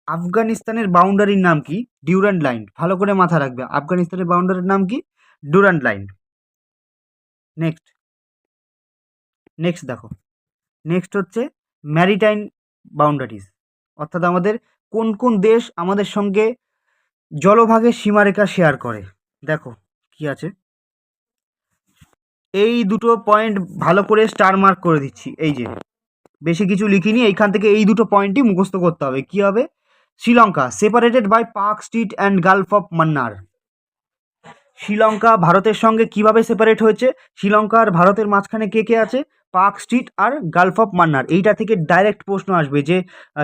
আফগানিস্তানের বাউন্ডারির নাম কি, ডিউরান্ড লাইন, ভালো করে মাথা রাখবে, আফগানিস্তানের বাউন্ডারির নাম কি, ডিউরান্ড লাইন। নেক্সট নেক্সট দেখো, নেক্সট হচ্ছে ম্যারিটাইম বাউন্ডারিজ, অর্থাৎ আমাদের কোন কোন দেশ আমাদের সঙ্গে জলভাগের সীমারেখা শেয়ার করে। দেখো কি আছে, এই দুটো পয়েন্ট ভালো করে স্টার মার্ক করে দিচ্ছি, এই যে বেশি কিছু লিখিনি, এইখান থেকে এই দুটো পয়েন্টই মুখস্থ করতে হবে। কি হবে, Sri Lanka separated by Palk Strait and Gulf of Mannar, Sri Lanka ভারতের সঙ্গে কিভাবে সেপারেট হয়েছে, শ্রীলঙ্কা আর ভারতের মাঝখানে কে কে আছে, পার্ক স্ট্রিট আর গালফ অফ মান্নার, এইটা থেকে ডাইরেক্ট প্রশ্ন আসবে যে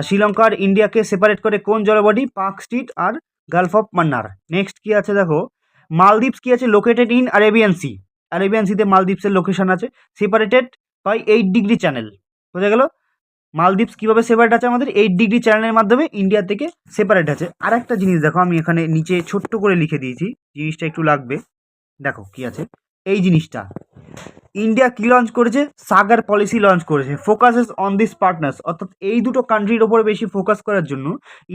শ্রীলঙ্কা আর ইন্ডিয়াকে সেপারেট করে কোন জলবডি, পার্ক স্ট্রিট আর গালফ অফ মান্নার। নেক্সট কি আছে দেখো, মালদ্বীপস কি আছে, located in Arabian Sea, Arabian সিতে মালদ্বীপসের লোকেশন আছে, সেপারেটেড বাই 8 ডিগ্রি চ্যানেল, বোঝা গেল। মালদ্বীপস কীভাবে সেপারেট আছে, আমাদের 8 ডিগ্রি চ্যানেলের মাধ্যমে ইন্ডিয়া থেকে সেপারেট আছে। আর একটা জিনিস দেখো, আমি এখানে নিচে ছোট্ট করে লিখে দিয়েছি, জিনিসটা একটু লাগবে, দেখো কি আছে, এই জিনিসটা ইন্ডিয়া কি লঞ্চ করেছে, সাগার পলিসি লঞ্চ করেছে, ফোকাসেস অন দিস পার্টনার্স, অর্থাৎ এই দুটো কান্ট্রির ওপরে বেশি ফোকাস করার জন্য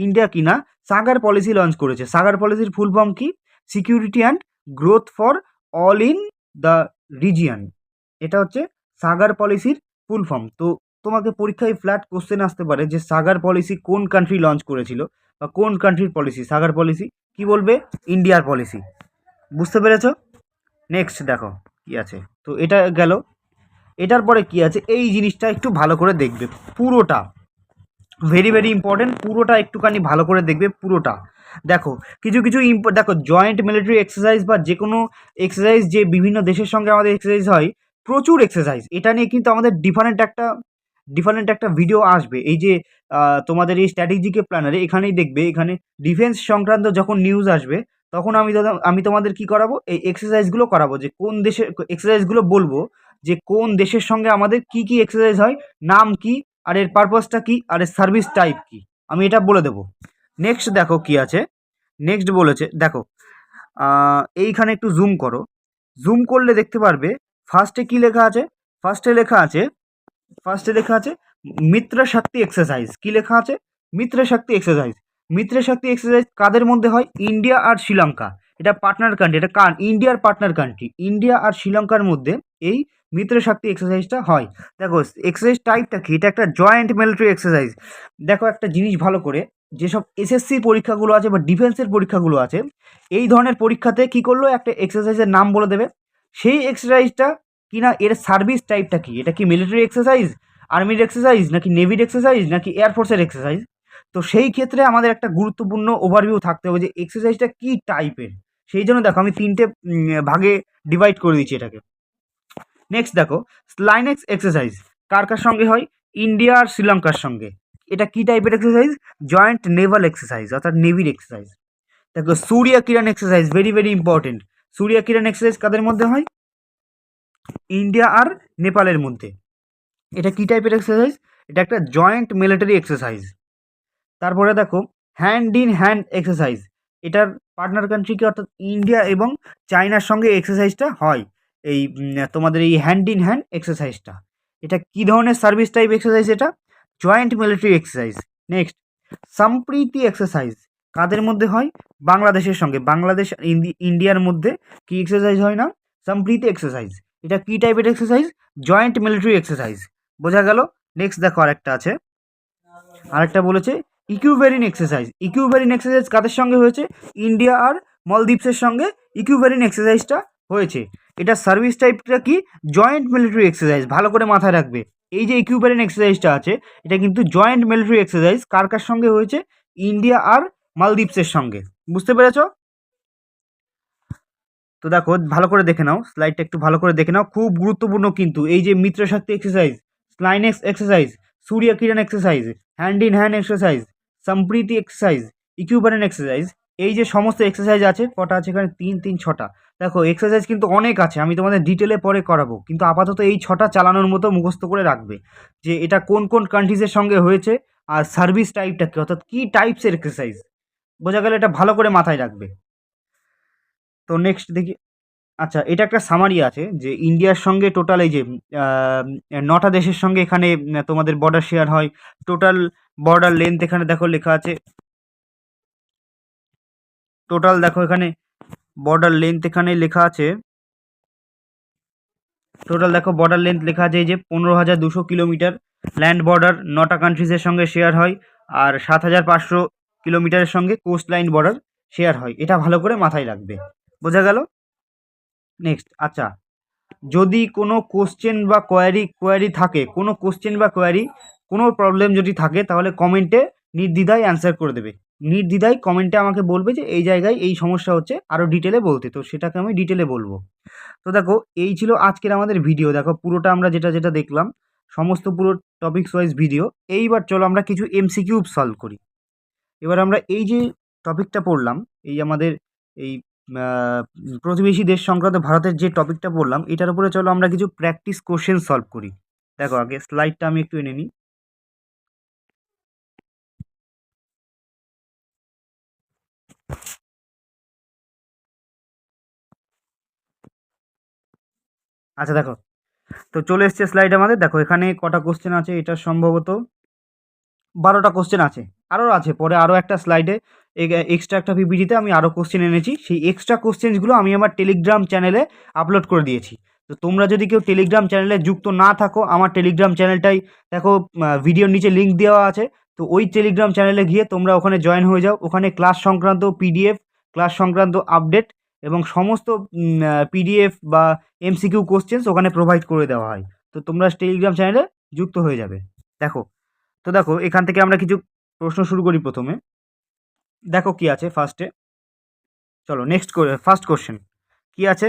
ইন্ডিয়া কিনা সাগার পলিসি লঞ্চ করেছে। সাগার পলিসির ফুল ফর্ম কি, security and growth for all in the region, এটা হচ্ছে সাগার পলিসির ফুল ফর্ম। তো তোমাকে পরীক্ষায় ফ্ল্যাট কোশ্চেন আসতে পারে যে সাগার পলিসি কোন কান্ট্রি লঞ্চ করেছিল বা কোন কান্ট্রির পলিসি, সাগার পলিসি কি বলবে, ইন্ডিয়ার পলিসি, বুঝতে পেরেছ। নেক্সট দেখো কি আছে, তো এটা গেল, এটার পরে কি আছে, এই জিনিসটা একটু ভালো করে দেখবে, পুরোটা ভেরি ভেরি ইম্পর্টেন্ট, পুরোটা একটুখানি ভালো করে দেখবে পুরোটা। দেখো কিছু কিছু দেখো, জয়েন্ট মিলিটারি এক্সারসাইজ বা যে কোনো এক্সারসাইজ যে বিভিন্ন দেশের সঙ্গে আমাদের এক্সারসাইজ হয়, প্রচুর এক্সারসাইজ, এটা নিয়ে কিন্তু আমাদের ডিফারেন্ট একটা ভিডিও আসবে। এই যে তোমাদের এই স্ট্র্যাটেজিকে প্ল্যানারে এখানেই দেখবে, এখানে ডিফেন্স সংক্রান্ত যখন নিউজ আসবে তখন আমি তোমাদের কি করাবো, এই এক্সারসাইজগুলো করাবো, যে কোন দেশের এক্সারসাইজগুলো বলবো, যে কোন দেশের সঙ্গে আমাদের কি কি এক্সারসাইজ হয়, নাম কি, আর এর পারপাসটা কি, আর এর সার্ভিস টাইপ কি, আমি এটা বলে দেবো। নেক্সট দেখো কি আছে, নেক্সট বলেছে দেখো, এইখানে একটু জুম করো, জুম করলে দেখতে পারবে ফার্স্টে কি লেখা আছে, ফার্স্টে লেখা আছে মিত্র শক্তি এক্সারসাইজ, কি লেখা আছে, মিত্র শক্তি এক্সারসাইজ। মিত্র শক্তি এক্সারসাইজ কাদের মধ্যে হয়, ইন্ডিয়া আর শ্রীলঙ্কা, এটা পার্টনার কান্ট্রি, এটা কার, ইন্ডিয়ার পার্টনার কান্ট্রি, ইন্ডিয়া আর শ্রীলঙ্কার মধ্যে এই মিত্র শক্তি এক্সারসাইজটা হয়। দেখো এক্সারসাইজ টাইপটা কি, এটা একটা জয়েন্ট মিলিটারি এক্সারসাইজ। দেখো একটা জিনিস ভালো করে, যেসব এসএসসির পরীক্ষাগুলো আছে বা ডিফেন্সের পরীক্ষাগুলো আছে, এই ধরনের পরীক্ষাতে কি করলো, একটা এক্সারসাইজের নাম বলে দেবে, সেই এক্সারসাইজটা কিনা এর সার্ভিস টাইপটা কি, এটা কি মিলিটারি এক্সারসাইজ, আর্মির এক্সারসাইজ, নাকি নেভির এক্সারসাইজ, নাকি এয়ারফোর্সের এক্সারসাইজ। তো সেই ক্ষেত্রে আমাদের একটা গুরুত্বপূর্ণ ওভারভিউ থাকতে হবে যে এক্সারসাইজটা কী টাইপের, সেই জন্য দেখো আমি 3টে ভাগে ডিভাইড করে দিচ্ছি এটাকে। নেক্সট দেখো, স্লাইনেক্স এক্সারসাইজ কার কার সঙ্গে হয়, ইন্ডিয়া আর শ্রীলঙ্কার সঙ্গে, এটা কী টাইপের এক্সারসাইজ, জয়েন্ট নেভাল এক্সারসাইজ, অর্থাৎ নেভির এক্সারসাইজ। দেখো সূর্য Kiran exercise, very very important, সূর্য কিরণ এক্সারসাইজ কাদের মধ্যে হয়, ইন্ডিয়া আর নেপালের মধ্যে, এটা কী টাইপের এক্সারসাইজ, এটা একটা জয়েন্ট মিলিটারি এক্সারসাইজ। তারপরে দেখো হ্যান্ড ইন হ্যান্ড এক্সারসাইজ, এটার পার্টনার কান্ট্রি কি, অর্থাৎ ইন্ডিয়া এবং চায়নার সঙ্গে এক্সারসাইজটা হয়, এই তোমাদের এই হ্যান্ড ইন হ্যান্ড এক্সারসাইজটা, এটা কী ধরনের সার্ভিস টাইপ এক্সারসাইজ, এটা জয়েন্ট মিলিটারি এক্সারসাইজ। নেক্সট সম্প্রীতি এক্সারসাইজ কাদের মধ্যে হয়, বাংলাদেশের সঙ্গে, বাংলাদেশ ইন্ডিয়ার মধ্যে কি এক্সারসাইজ হয় না, সম্প্রীতি এক্সারসাইজ, এটা কী টাইপের এক্সারসাইজ, জয়েন্ট মিলিটারি এক্সারসাইজ, বোঝা গেল। নেক্সট দেখো আরেকটা আছে, আরেকটা বলেছে ইকুইভেরিন এক্সারসাইজ, ইকুইভেরিন এক্সারসাইজ কাদের সঙ্গে হয়েছে, ইন্ডিয়া আর মলদ্বীপসের সঙ্গে ইকুইভ্যালেন্ট এক্সারসাইজটা হয়েছে। এটা সার্ভিস টাইপটা কি, জয়েন্ট মিলিটারি এক্সারসাইজ, ভালো করে মাথায় রাখবে। এই যে ইকুইভ্যালেন্ট এক্সারসাইজটা আছে এটা কিন্তু জয়েন্ট মিলিটারি এক্সারসাইজ, কার কার সঙ্গে হয়েছে, ইন্ডিয়া আর মালদ্বীপসের সঙ্গে। বুঝতে পেরেছো? তো দেখো ভালো করে দেখে নাও, স্লাইডটা একটু ভালো করে দেখে নাও, খুব গুরুত্বপূর্ণ কিন্তু। এই যে Mitra Shakti exercise, SLINEX exercise, Surya Kiran exercise, hand in hand exercise, Sampriti exercise, equivalent exercise, এই যে সমস্ত এক্সারসাইজ আছে, কটা আছে এখানে, 3 3 6টা। দেখো এক্সারসাইজ কিন্তু অনেক আছে, আমি তোমাদের ডিটেলে পরে করাবো, কিন্তু আপাতত এই 6টা চালানোর মতো মুখস্থ করে রাখবে যে এটা কোন কোন কান্ট্রিজের সঙ্গে হয়েছে, আর সার্ভিস টাইপটা কি, অর্থাৎ কী টাইপসের এক্সারসাইজ। বোঝা গেল? এটা ভালো করে মাথায় রাখবে। তো নেক্সট দেখি। আচ্ছা, এটা একটা সামারি আছে যে ইন্ডিয়ার সঙ্গে টোটাল এই যে 9টা দেশের সঙ্গে এখানে তোমাদের বর্ডার শেয়ার হয়। টোটাল বর্ডার লেন্থ এখানে দেখো লেখা আছে, টোটাল দেখো এখানে বর্ডার লেন্থ এখানে লেখা আছে, টোটাল দেখো বর্ডার লেন্থ লেখা আছে এই যে 15,200 কিলোমিটার ল্যান্ড বর্ডার 9টা কান্ট্রিজের সঙ্গে শেয়ার হয়, আর 7,500 কিলোমিটারের সঙ্গে কোস্ট লাইন বর্ডার শেয়ার হয়। এটা ভালো করে মাথায় রাখবে। বোঝা গেল? নেক্সট। আচ্ছা, যদি কোনো কোশ্চেন বা কোয়ারি থাকে, কোনো কোশ্চেন বা কোয়ারি, কোনো প্রবলেম যদি থাকে, তাহলে কমেন্টে নির্দ্বিধায় অ্যান্সার করে দেবে। নির্দ্বিধায় কমেন্টে আমাকে বলবে যে এই জায়গায় এই সমস্যা হচ্ছে, আরও ডিটেলে বলতে, তো সেটাকে আমি ডিটেলে বলবো। তো দেখো এই ছিল আজকের আমাদের ভিডিও। দেখো পুরোটা আমরা যেটা যেটা দেখলাম, সমস্ত পুরো টপিকস ওয়াইজ ভিডিও। এইবার চলো আমরা কিছু এমসিকিউ সলভ করি। এবার আমরা এই যে টপিকটা পড়লাম, এই আমাদের এই প্রতিবেশী দেশ সংক্রান্ত ভারতের যে টপিকটা পড়লাম, এটার উপরে চলো আমরা কিছু প্র্যাকটিস কোশ্চেন সলভ করি। দেখো আগে স্লাইডটা আমি একটু এনে নিই। আচ্ছা দেখো, তো চলে এসছে স্লাইড আমাদের। দেখো এখানে কটা কোশ্চেন আছে, এটা সম্ভবত 12টা কোশ্চেন আছে, আরও আছে পরে, আরও একটা স্লাইডে এক্সট্রা একটা পিপিটিতে আমি আরও কোশ্চেন এনেছি। সেই এক্সট্রা কোশ্চেনগুলো আমি আমার টেলিগ্রাম চ্যানেলে আপলোড করে দিয়েছি। তো তোমরা যদি কেউ টেলিগ্রাম চ্যানেলে যুক্ত না থাকো, আমার টেলিগ্রাম চ্যানেলটাই দেখো ভিডিওর নিচে লিঙ্ক দেওয়া আছে। তো ওই টেলিগ্রাম চ্যানেলে গিয়ে তোমরা ওখানে জয়েন হয়ে যাও। ওখানে ক্লাস সংক্রান্ত পিডিএফ, ক্লাস সংক্রান্ত আপডেট এবং সমস্ত পিডিএফ বা এমসিকিউ কোশ্চেন্স ওখানে প্রোভাইড করে দেওয়া হয়। তো তোমরা টেলিগ্রাম চ্যানেলে যুক্ত হয়ে যাবে। দেখো, তো দেখো এখান থেকে আমরা কিছু প্রশ্ন শুরু করি প্রথমে। দেখো কি আছে ফার্স্টে, চলো নেক্সট করে ফার্স্ট কোশ্চেন কি আছে।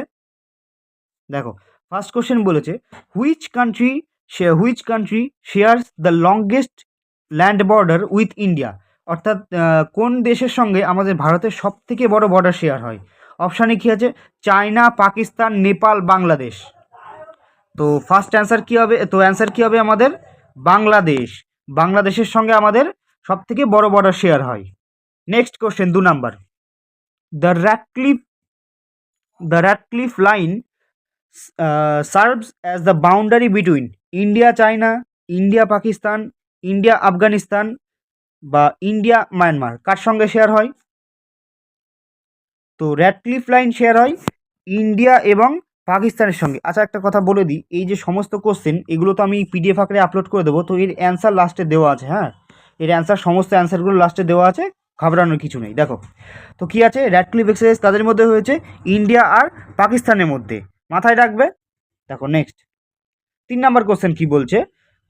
দেখো ফার্স্ট কোশ্চেন বলেছে, which country shares the longest land border with India, অর্থাৎ কোন দেশের সঙ্গে আমাদের ভারতের সব থেকে বড় বর্ডার শেয়ার হয়। অপশানে কি আছে, চায়না, পাকিস্তান, নেপাল, বাংলাদেশ। তো ফার্স্ট অ্যান্সার কি হবে, তো অ্যান্সার কি হবে আমাদের, বাংলাদেশ। বাংলাদেশের সঙ্গে আমাদের সব থেকে বড় বর্ডার শেয়ার হয়। Next question 2 number, the Radcliffe the Radcliffe line serves as the boundary between India China, India Pakistan, India Afghanistan বা ইন্ডিয়া মায়ানমার, কার সঙ্গে শেয়ার হয়। তো র্যাটক্লিফ লাইন শেয়ার হয় ইন্ডিয়া এবং পাকিস্তানের সঙ্গে। আচ্ছা একটা কথা বলে দিই, এই যে সমস্ত কোশ্চেন এগুলো তো আমি পিডিএফ আকারে আপলোড করে দেবো, তো এর অ্যান্সার লাস্টে দেওয়া আছে। হ্যাঁ, এর অ্যান্সার, সমস্ত অ্যান্সারগুলো লাস্টে দেওয়া আছে, ঘাবড়ানোর কিছু নেই। দেখো তো কী আছে, র্যাটক্লিফ এক্সারসাইজ তাদের মধ্যে হয়েছে, ইন্ডিয়া আর পাকিস্তানের মধ্যে, মাথায় রাখবে। দেখো নেক্সট 3 নাম্বার কোশ্চেন কি বলছে,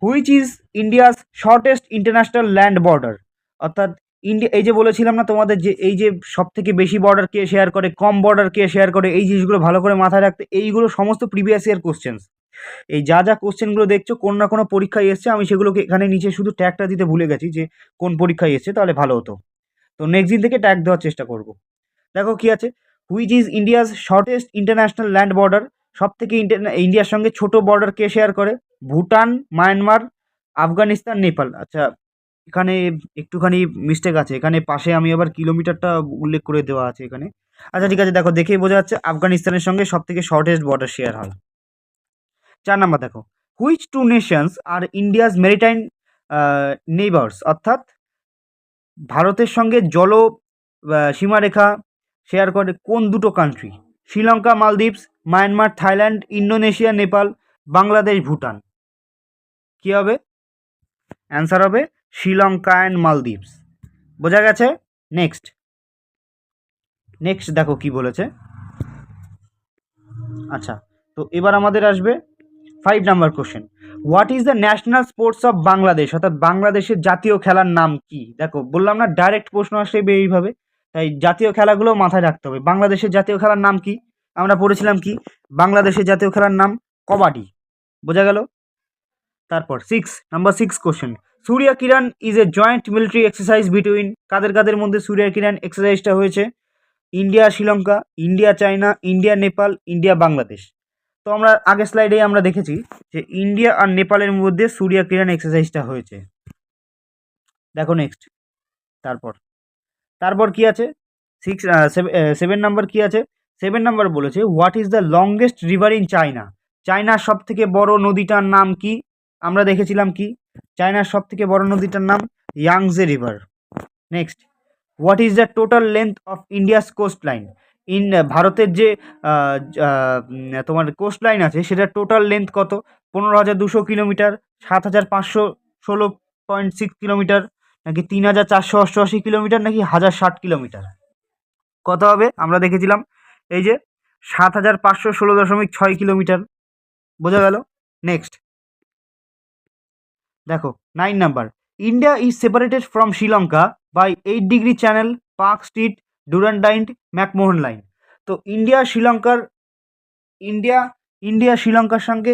which is India's shortest international land border, অর্থাৎ ইন্ডিয়া, এই যে বলেছিলাম না তোমাদের যে এই যে সব থেকে বেশি বর্ডার কে শেয়ার করে, কম বর্ডার কে শেয়ার করে, এই জিনিসগুলো ভালো করে মাথায় রাখতে। এইগুলো সমস্ত প্রিভিয়াস ইয়ার কোশ্চেন্স। এই যা যা কোশ্চেনগুলো দেখছো কোনো না কোনো পরীক্ষায় এসছে, আমি সেগুলোকে এখানে নিচে শুধু ট্যাগটা দিতে ভুলে গেছি যে কোন পরীক্ষায় এসছে, তাহলে ভালো হতো। তো নেক্সট দিন থেকে ট্যাগ দেওয়ার চেষ্টা করব। দেখো কি আছে, which is India's shortest international land border, সব থেকে ইন্ডিয়ার সঙ্গে ছোট বর্ডার কে শেয়ার করে, ভুটান, মায়ানমার, আফগানিস্তান, নেপাল। আচ্ছা এখানে একটুখানি মিস্টেক আছে, এখানে পাশে আমি আবার কিলোমিটারটা উল্লেখ করে দেওয়া আছে এখানে। আচ্ছা ঠিক আছে, দেখো দেখেই বোঝা যাচ্ছে আফগানিস্তানের সঙ্গে সব থেকে শর্টেস্ট বর্ডার শেয়ার হয়। 4 নাম্বার দেখো, which two nations are India's maritime neighbours, অর্থাৎ ভারতের সঙ্গে সীমারেখা শেয়ার করে কোন দুটো country, Sri Lanka, Maldives, Myanmar, Thailand, Indonesia, Nepal, Bangladesh, Bhutan. কি হবে অ্যান্সার, হবে শ্রীলঙ্কা অ্যান্ড মালদ্বীপস। বোঝা গেছে। নেক্সট নেক্সট দেখো কি বলেছে। আচ্ছা, তো এবার আমাদের আসবে 5 number question. What is the national sports of Bangladesh? অর্থাৎ বাংলাদেশের জাতীয় খেলার নাম কি? দেখো বললাম না ডাইরেক্ট প্রশ্ন আসবে এইভাবে, তাই জাতীয় খেলাগুলো মাথায় রাখতে হবে। বাংলাদেশের জাতীয় খেলার নাম কি? আমরা পড়েছিলাম কি বাংলাদেশের জাতীয় খেলার নাম? কবাডি। বোঝা গেল? তারপর 6 question. Surya Kiran is a joint military exercise between কাদের কাদের মধ্যে সূর্য কিরণ এক্সারসাইজটা হয়েছে? India Sri Lanka, India China, India Nepal, India Bangladesh. তো আমরা আগের স্লাইডে আমরা দেখেছি যে ইন্ডিয়া আর নেপালের মধ্যে সূর্য কিরণ এক্সারসাইজটা হয়েছে। দেখো নেক্সট। তারপর তারপর কি আছে? 7 নাম্বার কি আছে? 7 নাম্বার বলেছে what is the longest river in China? চায়নার সব থেকে বড় নদীটার নাম কি? আমরা দেখেছিলাম কি চায়নার সব থেকে বড় নদীটার নাম Yangtze river. Next, what is the total length of India's coastline? ভারতের যে তোমার কোস্ট লাইন আছে সেটার টোটাল লেন্থ কত? 15,200 কিলোমিটার, 7,516.6 কিলোমিটার, নাকি 3,488 কিলোমিটার, নাকি 1,060 কিলোমিটার? কত হবে? আমরা দেখেছিলাম এই যে 7,516.6 কিলোমিটার। বোঝা গেল? নেক্সট দেখো 9 number. India is separated from Sri Lanka by 8 degree channel, Palk Strait, Durand Line, McMahon line. তো ইন্ডিয়া ইন্ডিয়া শ্রীলঙ্কার সঙ্গে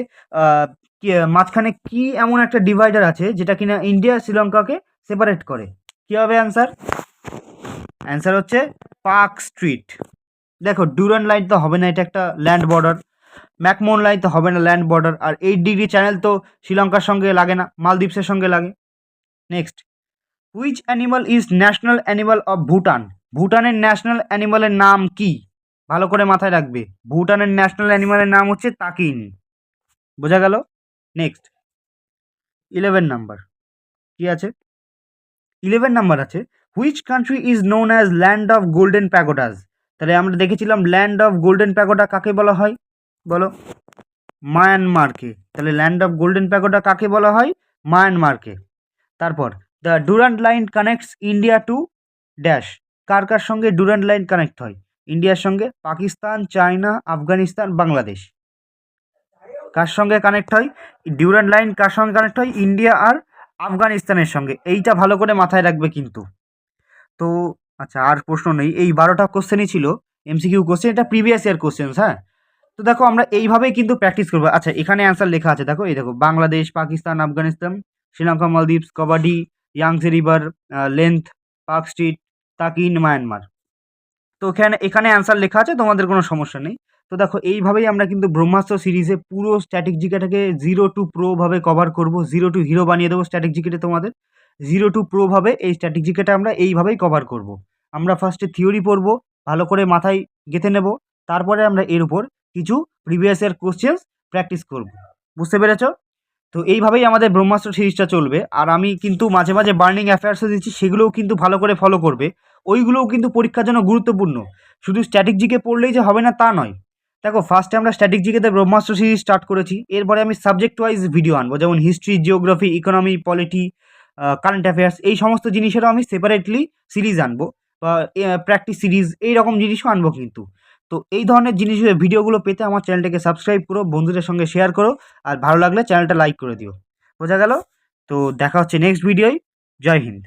মাঝখানে কি এমন একটা ডিভাইডার আছে যেটা কিনা ইন্ডিয়া শ্রীলঙ্কাকে সেপারেট করে? কি হবে অ্যান্সার? অ্যান্সার হচ্ছে পার্ক স্ট্রিট। দেখো ডুরান্ড লাইন তো হবে না, এটা একটা ল্যান্ড বর্ডার। ম্যাকমোহন লাইন তো হবে না, ল্যান্ড বর্ডার। আর 8 ডিগ্রি চ্যানেল তো শ্রীলঙ্কার সঙ্গে লাগে না, মালদ্বীপসের সঙ্গে লাগে। Next, which animal is national animal of Bhutan? ভুটানের ন্যাশনাল অ্যানিমালের নাম কি? ভালো করে মাথায় রাখবে, ভুটানের ন্যাশনাল অ্যানিমালের নাম হচ্ছে তাকিন। বোঝা গেল? নেক্সট 11 নাম্বার কি আছে? 11 নাম্বার আছে which country is known as land of golden pagodas? তাহলে আমরা দেখেছিলাম ল্যান্ড অফ গোল্ডেন প্যাগোডা কাকে বলা হয়? বলো। মায়ানমারকে। তাহলে ল্যান্ড অফ গোল্ডেন প্যাগোডা কাকে বলা হয়? মায়ানমারকে। তারপর the Durand line connects India to dash. কার কার সঙ্গে ডুরান্ড লাইন কানেক্ট হয়? ইন্ডিয়ার সঙ্গে পাকিস্তান, চায়না, আফগানিস্তান, বাংলাদেশ। কার সঙ্গে কানেক্ট হয়? ডুরান্ড লাইন কার সঙ্গে কানেক্ট হয়? ইন্ডিয়া আর আফগানিস্তানের সঙ্গে। এইটা ভালো করে মাথায় রাখবে কিন্তু। তো আচ্ছা, আর প্রশ্ন নেই। এই 12টা কোশ্চেনই ছিল এমসিকিউ কোশ্চেন, এটা প্রিভিয়াস ইয়ার কোশ্চেন। হ্যাঁ, তো দেখো আমরা এইভাবেই কিন্তু প্র্যাকটিস করবো। আচ্ছা, এখানে অ্যান্সার লেখা আছে, দেখো এই দেখো Bangladesh, Pakistan, Afghanistan, Sri Lanka, Maldives, kabaddi, Yangtze river, length, Palk Strait, takin, Myanmar. তো এখানে অ্যান্সার লেখা আছে, তোমাদের কোনো সমস্যা নেই। তো দেখো এইভাবেই আমরা কিন্তু ব্রহ্মাস্ত্র সিরিজে পুরো স্ট্যাটিক জিকেটাকে 0 টু প্রো ভাবে কভার করব। 0 টু হিরো বানিয়ে দেবো স্ট্যাটিক জিকেটে তোমাদের। 0 টু প্রো ভাবে এই স্ট্যাটিক জিকেটা আমরা এইভাবেই কভার করব। আমরা ফার্স্টে থিওরি পড়বো, ভালো করে মাথায় গেঁথে নেব, তারপরে আমরা এর উপর কিছু প্রিভিয়াস ইয়ার কোশ্চেন্স প্র্যাকটিস করব। বুঝতে পেরেছ? তো এইভাবেই আমাদের ব্রহ্মাস্ত্র সিরিজটা চলবে। আর আমি কিন্তু মাঝে মাঝে বার্নিং অ্যাফেয়ার্সও দিচ্ছি, সেগুলোও কিন্তু ভালো করে ফলো করবে। ওইগুলোও কিন্তু পরীক্ষার জন্য গুরুত্বপূর্ণ। শুধু স্ট্যাটিক জিকে পড়লেই যে হবে না তা নয়। দেখো ফার্স্টে আমরা স্ট্যাটিক জিকেতে ব্রহ্মাস্ত্র সিরিজ স্টার্ট করেছি, এরপরে আমি সাবজেক্ট ওয়াইজ ভিডিও আনবো, যেমন history, geography, economy, polity, current affairs, এই সমস্ত জিনিসেরও আমি সেপারেটলি সিরিজ আনবো, বা প্র্যাকটিস সিরিজ এই রকম জিনিসও আনবো কিন্তু। তো এই ধরনের জিনিস ভিডিওগুলো পেতে আমার চ্যানেলটাকে সাবস্ক্রাইব করো, বন্ধুদের সঙ্গে শেয়ার করো, আর ভালো লাগলে চ্যানেলটা লাইক করে দিও। বোঝা গেল? তো দেখা হচ্ছে নেক্সট ভিডিওয়। জয় হিন্দ।